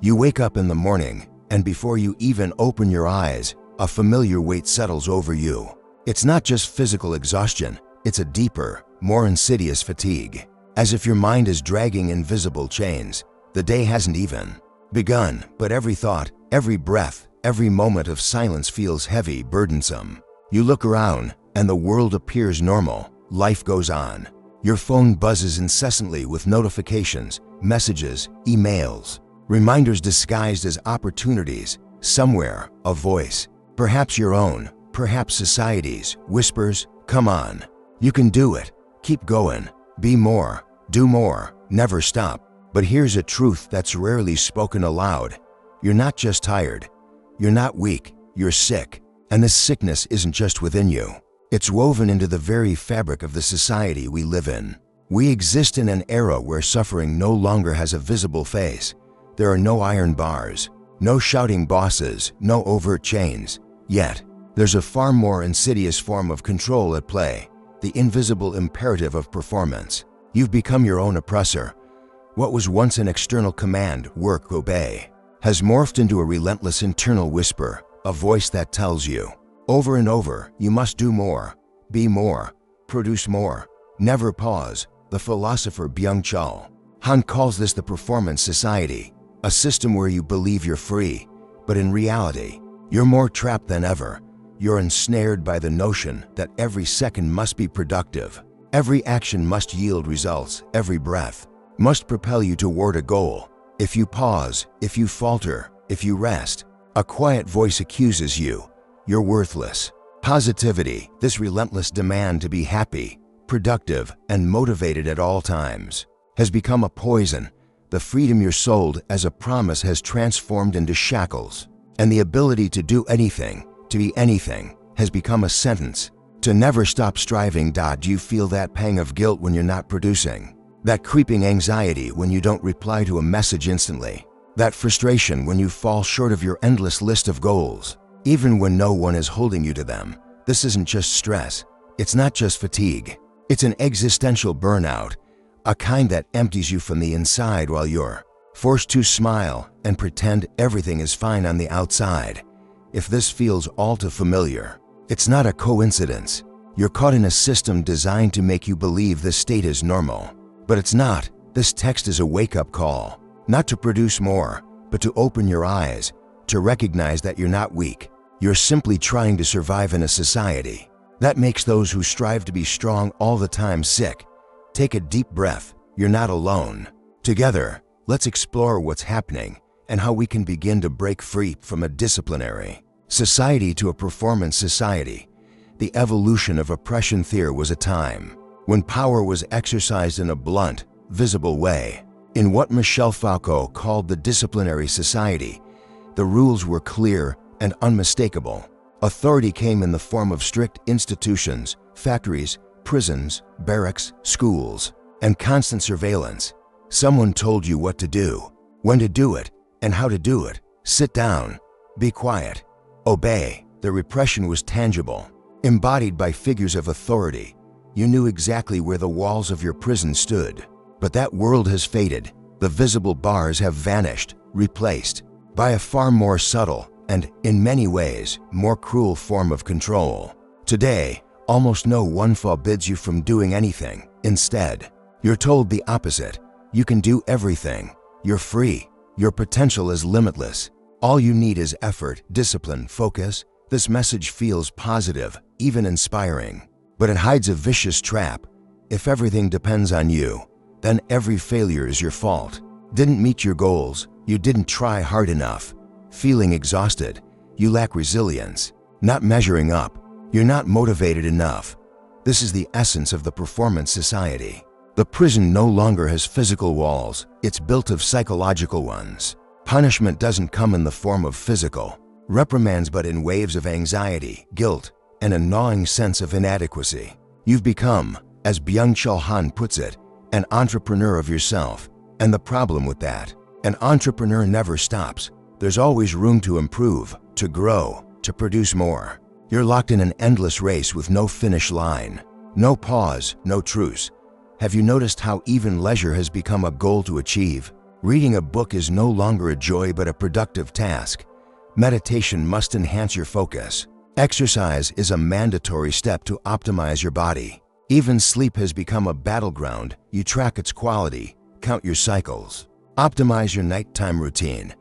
You wake up in the morning, and before you even open your eyes, a familiar weight settles over you. It's not just physical exhaustion, it's a deeper, more insidious fatigue. As if your mind is dragging invisible chains. The day hasn't even begun, but every thought, every breath, every moment of silence feels heavy, burdensome. You look around, and the world appears normal. Life goes on. Your phone buzzes incessantly with notifications, messages, emails, reminders disguised as opportunities. Somewhere, a voice, perhaps your own, perhaps society's, whispers, "Come on. You can do it. Keep going. Be more. Do more. Never stop." But here's a truth that's rarely spoken aloud. You're not just tired. You're not weak. You're sick. And this sickness isn't just within you. It's woven into the very fabric of the society we live in. We exist in an era where suffering no longer has a visible face. There are no iron bars, no shouting bosses, no overt chains. Yet, there's a far more insidious form of control at play, the invisible imperative of performance. You've become your own oppressor. What was once an external command, work, obey, has morphed into a relentless internal whisper, a voice that tells you, over and over, you must do more, be more, produce more, never pause. The philosopher Byung-Chul Han calls this the performance society, a system where you believe you're free, but in reality, you're more trapped than ever. You're ensnared by the notion that every second must be productive. Every action must yield results. Every breath must propel you toward a goal. If you pause, if you falter, if you rest, a quiet voice accuses you. You're worthless. Positivity, this relentless demand to be happy, productive, and motivated at all times, has become a poison. The freedom you're sold as a promise has transformed into shackles. And the ability to do anything, to be anything, has become a sentence. To never stop striving. Do you feel that pang of guilt when you're not producing? That creeping anxiety when you don't reply to a message instantly? That frustration when you fall short of your endless list of goals, even when no one is holding you to them? This isn't just stress. It's not just fatigue. It's an existential burnout, a kind that empties you from the inside while you're forced to smile and pretend everything is fine on the outside. If this feels all too familiar, it's not a coincidence. You're caught in a system designed to make you believe this state is normal. But it's not. This text is a wake-up call, not to produce more, but to open your eyes, to recognize that you're not weak. You're simply trying to survive in a society that makes those who strive to be strong all the time sick. Take a deep breath. You're not alone. Together, let's explore what's happening and how we can begin to break free from a disciplinary society to a performance society. The evolution of oppression. There was a time when power was exercised in a blunt, visible way. In what Michel Foucault called the disciplinary society, the rules were clear and unmistakable. Authority came in the form of strict institutions, factories, prisons, barracks, schools, and constant surveillance. Someone told you what to do, when to do it, and how to do it. Sit down, be quiet, obey. The repression was tangible, embodied by figures of authority. You knew exactly where the walls of your prison stood. But that world has faded. The visible bars have vanished, replaced by a far more subtle and, in many ways, more cruel form of control. Today, almost no one forbids you from doing anything. Instead, you're told the opposite. You can do everything. You're free. Your potential is limitless. All you need is effort, discipline, focus. This message feels positive, even inspiring. But it hides a vicious trap. If everything depends on you, then every failure is your fault. Didn't meet your goals, you didn't try hard enough. Feeling exhausted, you lack resilience. Not measuring up, you're not motivated enough. This is the essence of the performance society. The prison no longer has physical walls, it's built of psychological ones. Punishment doesn't come in the form of physical reprimands but in waves of anxiety, guilt, and a gnawing sense of inadequacy. You've become, as Byung-Chul Han puts it, an entrepreneur of yourself. And the problem with that, an entrepreneur never stops. There's always room to improve, to grow, to produce more. You're locked in an endless race with no finish line, no pause, no truce. Have you noticed how even leisure has become a goal to achieve? Reading a book is no longer a joy but a productive task. Meditation must enhance your focus. Exercise is a mandatory step to optimize your body. Even sleep has become a battleground. You track its quality, count your cycles. Optimize your nighttime routine.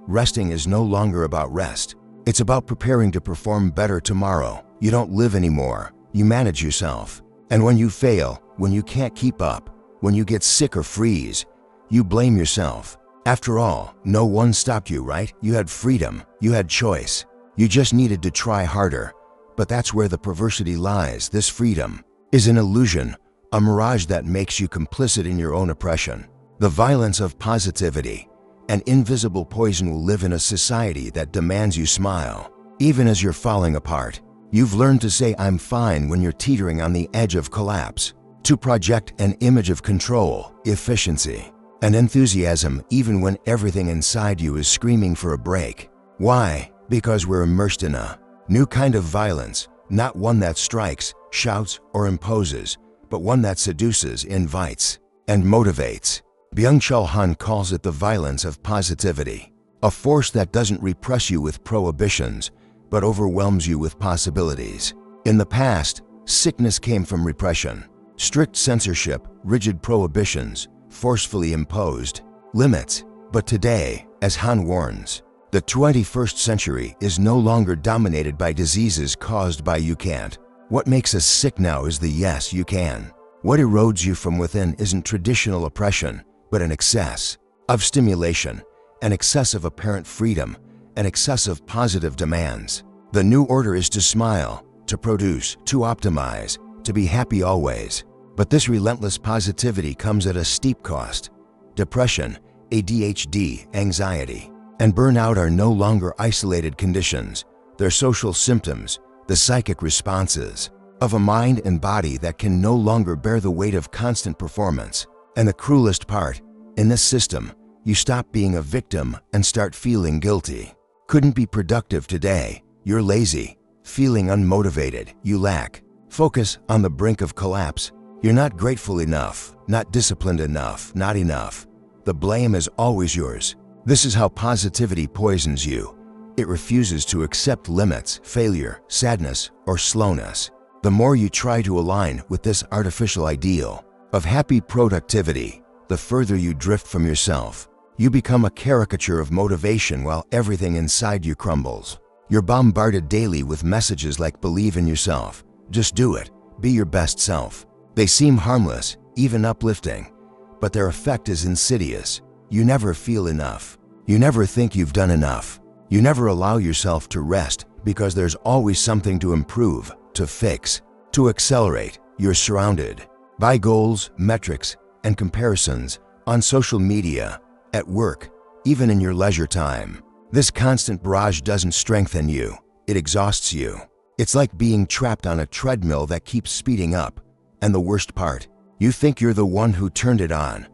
Resting is no longer about rest. It's about preparing to perform better tomorrow. You don't live anymore. You manage yourself. And when you fail, when you can't keep up, when you get sick or freeze, you blame yourself. After all, no one stopped you, right? You had freedom. You had choice. You just needed to try harder. But that's where the perversity lies. This freedom is an illusion, a mirage that makes you complicit in your own oppression. The violence of positivity. An invisible poison will live in a society that demands you smile, even as you're falling apart. You've learned to say I'm fine when you're teetering on the edge of collapse, to project an image of control, efficiency, and enthusiasm even when everything inside you is screaming for a break. Why? Because we're immersed in a new kind of violence, not one that strikes, shouts, or imposes, but one that seduces, invites, and motivates. Byung-Chul Han calls it the violence of positivity, a force that doesn't repress you with prohibitions, but overwhelms you with possibilities. In the past, sickness came from repression, strict censorship, rigid prohibitions, forcefully imposed limits. But today, as Han warns, the 21st century is no longer dominated by diseases caused by you can't. What makes us sick now is the yes, you can. What erodes you from within isn't traditional oppression, but an excess of stimulation, an excess of apparent freedom, an excess of positive demands. The new order is to smile, to produce, to optimize, to be happy always. But this relentless positivity comes at a steep cost. Depression, ADHD, anxiety, and burnout are no longer isolated conditions. They're social symptoms, the psychic responses of a mind and body that can no longer bear the weight of constant performance. And the cruelest part, in this system, you stop being a victim and start feeling guilty. Couldn't be productive today. You're lazy, feeling unmotivated, you lack focus, on the brink of collapse. You're not grateful enough, not disciplined enough, not enough. The blame is always yours. This is how positivity poisons you. It refuses to accept limits, failure, sadness, or slowness. The more you try to align with this artificial ideal of happy productivity, the further you drift from yourself. You become a caricature of motivation while everything inside you crumbles. You're bombarded daily with messages like believe in yourself, just do it, be your best self. They seem harmless, even uplifting, but their effect is insidious. You never feel enough. You never think you've done enough. You never allow yourself to rest because there's always something to improve, to fix, to accelerate. You're surrounded by goals, metrics, and comparisons on social media, at work, even in your leisure time. This constant barrage doesn't strengthen you, it exhausts you. It's like being trapped on a treadmill that keeps speeding up. And the worst part, you think you're the one who turned it on.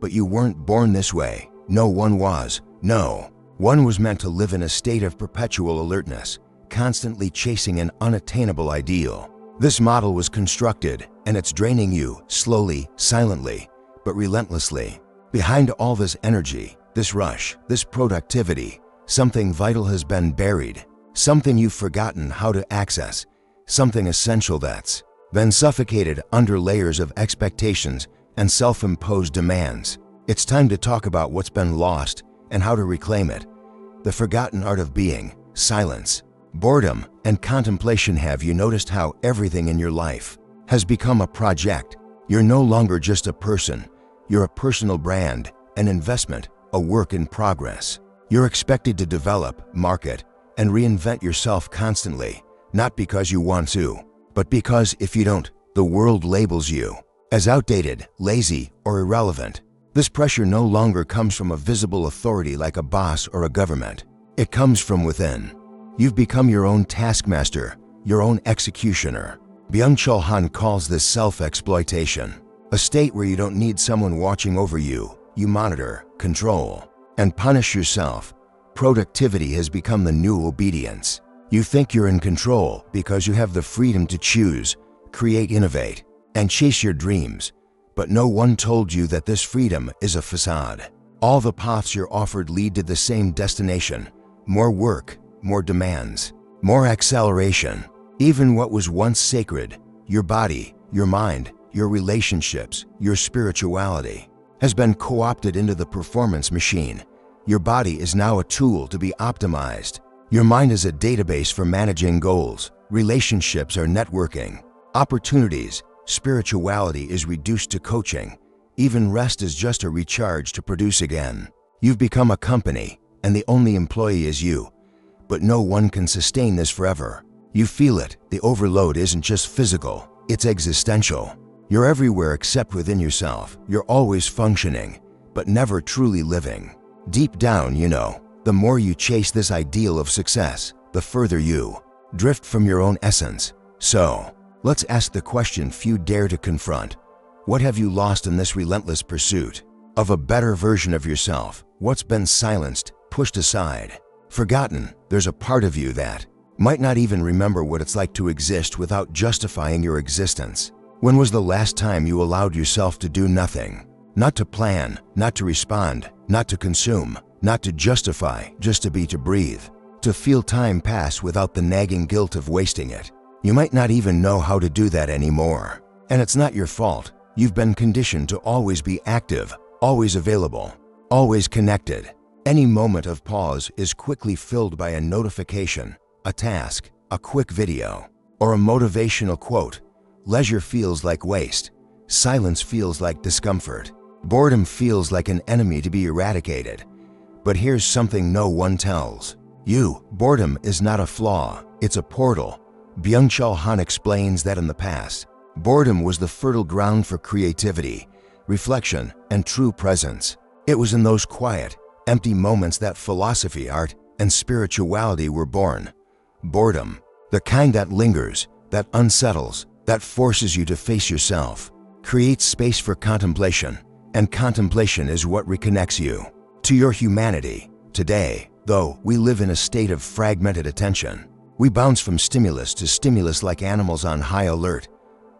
But you weren't born this way. No one was. No. One was meant to live in a state of perpetual alertness, constantly chasing an unattainable ideal. This model was constructed, and it's draining you, slowly, silently, but relentlessly. Behind all this energy, this rush, this productivity, something vital has been buried, something you've forgotten how to access, something essential that's been suffocated under layers of expectations and self-imposed demands. It's time to talk about what's been lost and how to reclaim it. The forgotten art of being, silence, boredom, and contemplation. Have you noticed how everything in your life has become a project? You're no longer just a person. You're a personal brand, an investment, a work in progress. You're expected to develop, market, and reinvent yourself constantly, not because you want to, but because if you don't, the world labels you as outdated, lazy, or irrelevant. This pressure no longer comes from a visible authority like a boss or a government. It comes from within. You've become your own taskmaster, your own executioner. Byung-Chul Han calls this self-exploitation, a state where you don't need someone watching over you. You monitor, control, and punish yourself. Productivity has become the new obedience. You think you're in control because you have the freedom to choose, create, innovate, and chase your dreams. But no one told you that this freedom is a facade. All the paths you're offered lead to the same destination: more work, more demands, more acceleration. Even what was once sacred, your body, your mind, your relationships, your spirituality, has been co-opted into the performance machine. Your body is now a tool to be optimized. Your mind is a database for managing goals. Relationships are networking. Opportunities, spirituality is reduced to coaching. Even rest is just a recharge to produce again. You've become a company, and the only employee is you. But no one can sustain this forever. You feel it. The overload isn't just physical, it's existential. You're everywhere except within yourself. You're always functioning, but never truly living. Deep down, you know, the more you chase this ideal of success, the further you drift from your own essence. So, let's ask the question few dare to confront. What have you lost in this relentless pursuit of a better version of yourself? What's been silenced, pushed aside, forgotten? There's a part of you that might not even remember what it's like to exist without justifying your existence. When was the last time you allowed yourself to do nothing? Not to plan, not to respond, not to consume, not to justify, just to be, to breathe, to feel time pass without the nagging guilt of wasting it. You might not even know how to do that anymore. And it's not your fault. You've been conditioned to always be active, always available, always connected. Any moment of pause is quickly filled by a notification, a task, a quick video, or a motivational quote. Leisure feels like waste. Silence feels like discomfort. Boredom feels like an enemy to be eradicated. But here's something no one tells you. Boredom is not a flaw, it's a portal. Byung-Chul Han explains that in the past, boredom was the fertile ground for creativity, reflection, and true presence. It was in those quiet, empty moments that philosophy, art, and spirituality were born. Boredom, the kind that lingers, that unsettles, that forces you to face yourself, creates space for contemplation, and contemplation is what reconnects you to your humanity. Today, though, we live in a state of fragmented attention. We bounce from stimulus to stimulus like animals on high alert.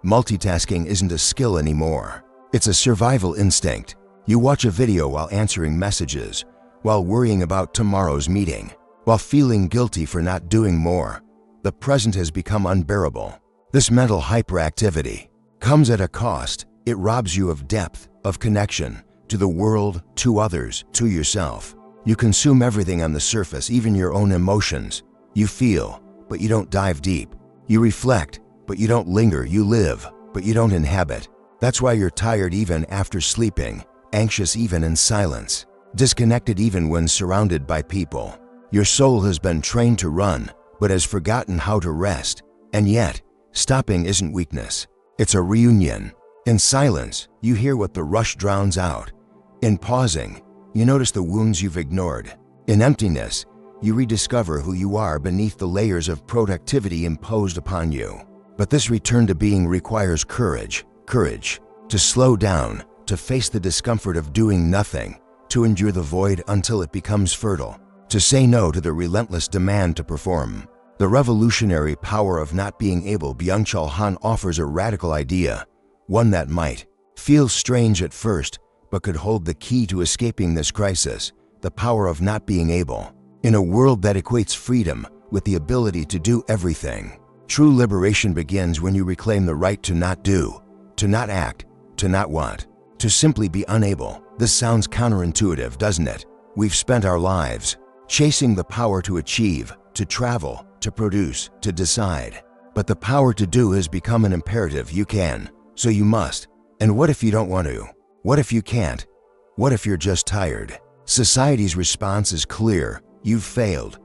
Multitasking isn't a skill anymore. It's a survival instinct. You watch a video while answering messages, while worrying about tomorrow's meeting, while feeling guilty for not doing more. The present has become unbearable. This mental hyperactivity comes at a cost. It robs you of depth, of connection, to the world, to others, to yourself. You consume everything on the surface, even your own emotions. You feel, but you don't dive deep. You reflect, but you don't linger. You live, but you don't inhabit. That's why you're tired even after sleeping, anxious even in silence, disconnected even when surrounded by people. Your soul has been trained to run, but has forgotten how to rest. And yet, stopping isn't weakness. It's a reunion. In silence, you hear what the rush drowns out. In pausing, you notice the wounds you've ignored. In emptiness, you rediscover who you are beneath the layers of productivity imposed upon you. But this return to being requires courage. Courage to slow down, to face the discomfort of doing nothing, to endure the void until it becomes fertile, to say no to the relentless demand to perform. The revolutionary power of not being able. Byung-Chul Han offers a radical idea, one that might feel strange at first, but could hold the key to escaping this crisis: the power of not being able. In a world that equates freedom with the ability to do everything, true liberation begins when you reclaim the right to not do, to not act, to not want, to simply be unable. This sounds counterintuitive, doesn't it? We've spent our lives chasing the power to achieve, to travel, to produce, to decide. But the power to do has become an imperative. You can, so you must. And what if you don't want to? What if you can't? What if you're just tired? Society's response is clear: you've failed.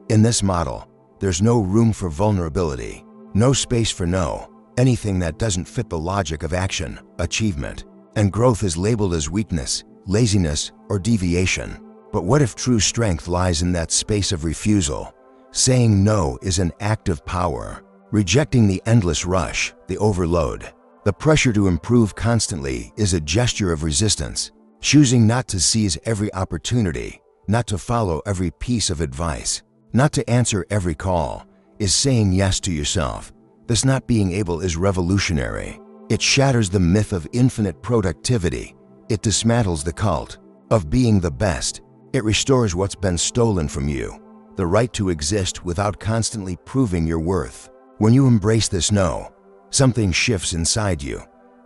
In this model, there's no room for vulnerability, no space for no. Anything that doesn't fit the logic of action, achievement, and growth is labeled as weakness, laziness, or deviation. But what if true strength lies in that space of refusal? Saying no is an act of power. Rejecting the endless rush, the overload, the pressure to improve constantly is a gesture of resistance. Choosing not to seize every opportunity, not to follow every piece of advice, not to answer every call, is saying yes to yourself. This not being able is revolutionary. It shatters the myth of infinite productivity. It dismantles the cult of being the best. It restores what's been stolen from you, the right to exist without constantly proving your worth. When you embrace this no, something shifts inside you.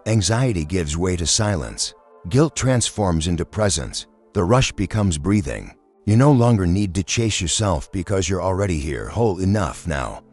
Anxiety gives way to silence. Guilt transforms into presence. The rush becomes breathing. You no longer need to chase yourself because you're already here, whole enough now.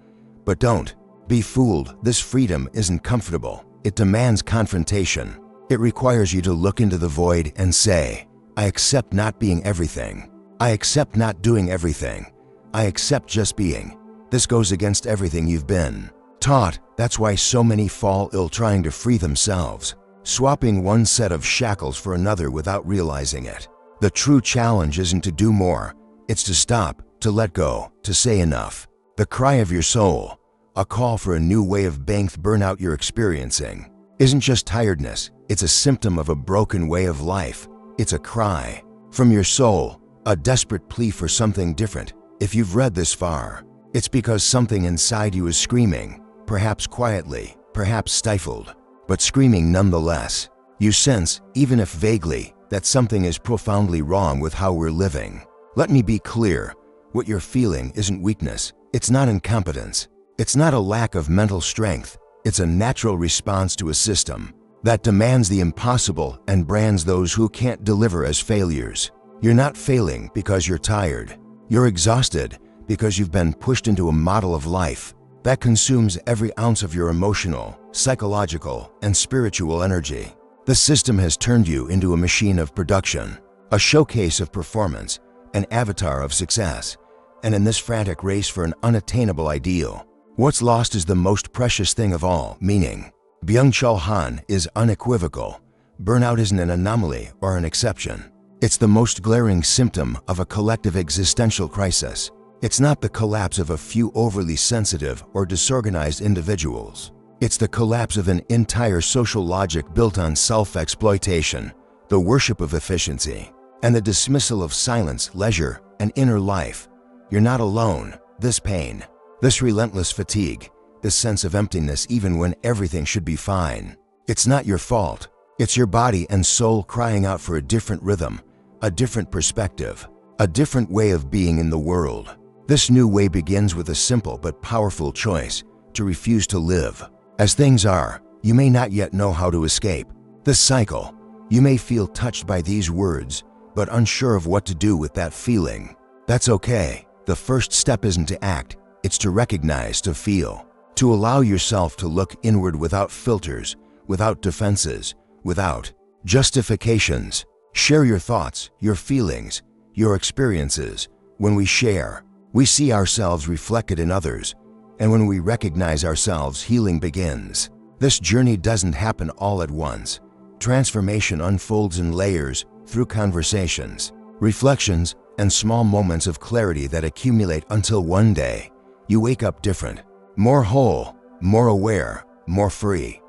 But don't be fooled. This freedom isn't comfortable. It demands confrontation. It requires you to look into the void and say, I accept not being everything. I accept not doing everything. I accept just being. This goes against everything you've been taught. That's why so many fall ill trying to free themselves, swapping one set of shackles for another without realizing it. The true challenge isn't to do more. It's to stop, to let go, to say enough. The cry of your soul, a call for a new way of being. Burnout you're experiencing isn't just tiredness. It's a symptom of a broken way of life. It's a cry from your soul, a desperate plea for something different. If you've read this far, it's because something inside you is screaming, perhaps quietly, perhaps stifled, but screaming nonetheless. You sense, even if vaguely, that something is profoundly wrong with how we're living. Let me be clear, what you're feeling isn't weakness. It's not incompetence. It's not a lack of mental strength. It's a natural response to a system that demands the impossible and brands those who can't deliver as failures. You're not failing because you're tired. You're exhausted because you've been pushed into a model of life that consumes every ounce of your emotional, psychological, and spiritual energy. The system has turned you into a machine of production, a showcase of performance, an avatar of success. And in this frantic race for an unattainable ideal, what's lost is the most precious thing of all, meaning. Byung-Chul Han is unequivocal. Burnout isn't an anomaly or an exception. It's the most glaring symptom of a collective existential crisis. It's not the collapse of a few overly sensitive or disorganized individuals. It's the collapse of an entire social logic built on self-exploitation, the worship of efficiency, and the dismissal of silence, leisure, and inner life. You're not alone. This pain, this relentless fatigue, this sense of emptiness even when everything should be fine. It's not your fault. It's your body and soul crying out for a different rhythm, a different perspective, a different way of being in the world. This new way begins with a simple but powerful choice: to refuse to live as things are. You may not yet know how to escape this cycle. You may feel touched by these words, but unsure of what to do with that feeling. That's okay. The first step isn't to act, it's to recognize, to feel, to allow yourself to look inward without filters, without defenses, without justifications. Share your thoughts, your feelings, your experiences. When we share, we see ourselves reflected in others, and when we recognize ourselves, healing begins. This journey doesn't happen all at once. Transformation unfolds in layers, through conversations, reflections, and small moments of clarity that accumulate until one day, you wake up different, more whole, more aware, more free.